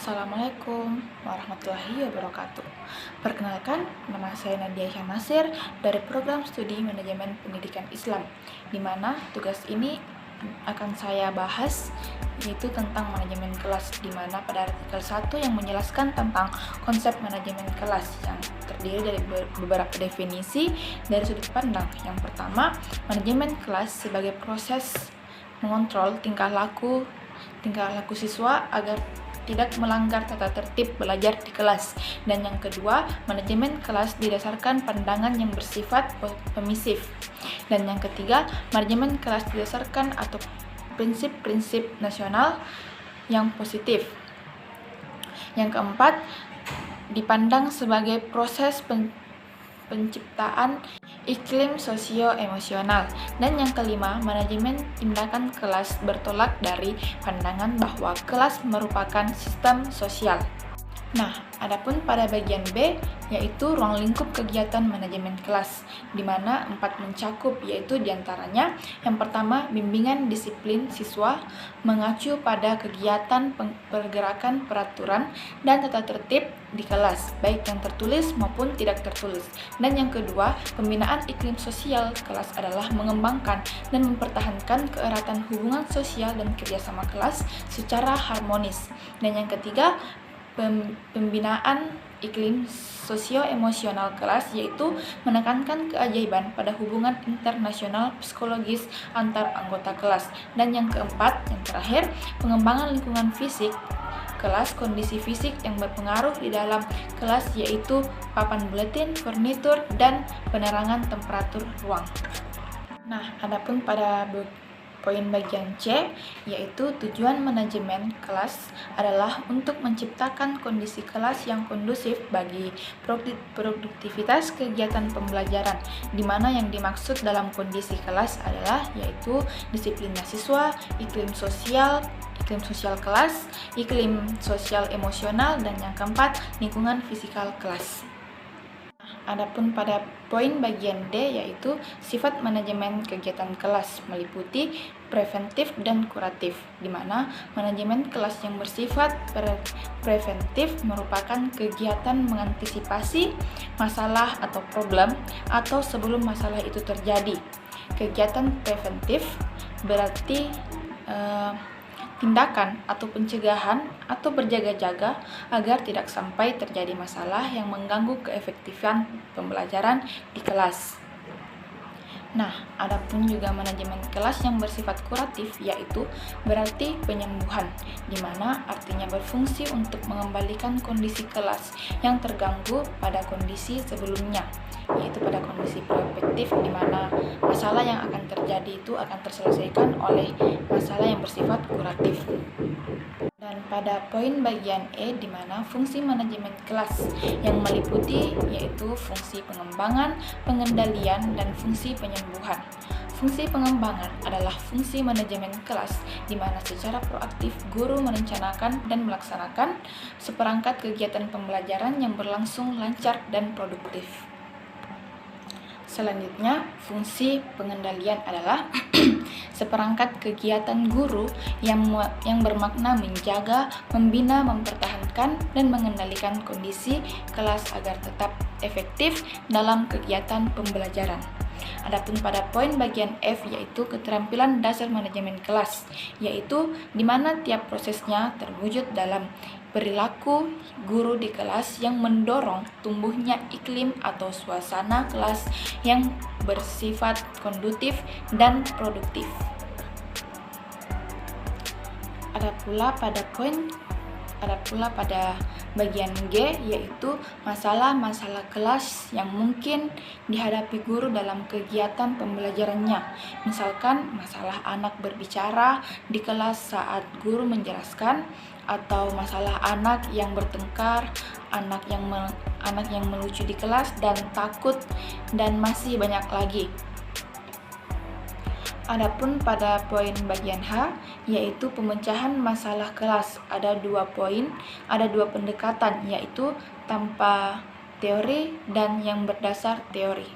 Assalamualaikum warahmatullahi wabarakatuh. Perkenalkan, nama saya Nadia Nasir dari Program Studi Manajemen Pendidikan Islam, di mana tugas ini akan saya bahas yaitu tentang manajemen kelas, di mana pada artikel 1 yang menjelaskan tentang konsep manajemen kelas yang terdiri dari beberapa definisi dari sudut pandang. Yang pertama, manajemen kelas sebagai proses mengontrol tingkah laku siswa agar tidak melanggar tata tertib belajar di kelas. Dan yang kedua, manajemen kelas didasarkan pandangan yang bersifat permisif. Dan yang ketiga, manajemen kelas didasarkan atau prinsip-prinsip nasional yang positif. Yang keempat, dipandang sebagai proses penciptaan iklim sosio-emosional. Dan yang kelima, manajemen tindakan kelas bertolak dari pandangan bahwa kelas merupakan sistem sosial. Nah, adapun pada bagian B, yaitu ruang lingkup kegiatan manajemen kelas, di mana 4 mencakup, yaitu diantaranya yang pertama, bimbingan disiplin siswa mengacu pada kegiatan pergerakan peraturan dan tata tertib di kelas, baik yang tertulis maupun tidak tertulis. Dan yang kedua, pembinaan iklim sosial kelas adalah mengembangkan dan mempertahankan keeratan hubungan sosial dan kerjasama kelas secara harmonis. Dan yang ketiga, pembinaan iklim sosio-emosional kelas, yaitu menekankan keajaiban pada hubungan internasional psikologis antar anggota kelas. Dan yang keempat, yang terakhir, pengembangan lingkungan fisik kelas, kondisi fisik yang berpengaruh di dalam kelas, yaitu papan buletin, furnitur, dan penerangan temperatur ruang. Nah, adapun pada poin bagian C, yaitu tujuan manajemen kelas adalah untuk menciptakan kondisi kelas yang kondusif bagi produktivitas kegiatan pembelajaran, di mana yang dimaksud dalam kondisi kelas adalah yaitu disiplin siswa, iklim sosial kelas, iklim sosial emosional, dan yang keempat, lingkungan fisikal kelas. Adapun pada poin bagian D, yaitu sifat manajemen kegiatan kelas meliputi preventif dan kuratif, di mana manajemen kelas yang bersifat preventif merupakan kegiatan mengantisipasi masalah atau problem atau sebelum masalah itu terjadi. Kegiatan preventif berarti tindakan atau pencegahan atau berjaga-jaga agar tidak sampai terjadi masalah yang mengganggu keefektifan pembelajaran di kelas. Nah, adapun juga manajemen kelas yang bersifat kuratif, yaitu berarti penyembuhan, di mana artinya berfungsi untuk mengembalikan kondisi kelas yang terganggu pada kondisi sebelumnya, yaitu pada kondisi prospektif, di mana masalah yang akan terjadi itu akan terselesaikan oleh masalah yang bersifat kuratif. Dan pada poin bagian E, di mana fungsi manajemen kelas yang meliputi yaitu fungsi pengembangan, pengendalian, dan fungsi penyembuhan. Fungsi pengembangan adalah fungsi manajemen kelas, di mana secara proaktif guru merencanakan dan melaksanakan seperangkat kegiatan pembelajaran yang berlangsung lancar dan produktif. Selanjutnya, fungsi pengendalian adalah seperangkat kegiatan guru yang bermakna menjaga, membina, mempertahankan, dan mengendalikan kondisi kelas agar tetap efektif dalam kegiatan pembelajaran. Adapun pada poin bagian F, yaitu keterampilan dasar manajemen kelas, yaitu di mana tiap prosesnya terwujud dalam perilaku guru di kelas yang mendorong tumbuhnya iklim atau suasana kelas yang bersifat kondusif dan produktif. Ada pula pada bagian G, yaitu masalah-masalah kelas yang mungkin dihadapi guru dalam kegiatan pembelajarannya. Misalkan masalah anak berbicara di kelas saat guru menjelaskan, atau masalah anak yang bertengkar, anak yang melucu di kelas dan takut, dan masih banyak lagi. Adapun pada poin bagian H, yaitu pemecahan masalah kelas, ada 2 pendekatan, yaitu tanpa teori dan yang berdasar teori.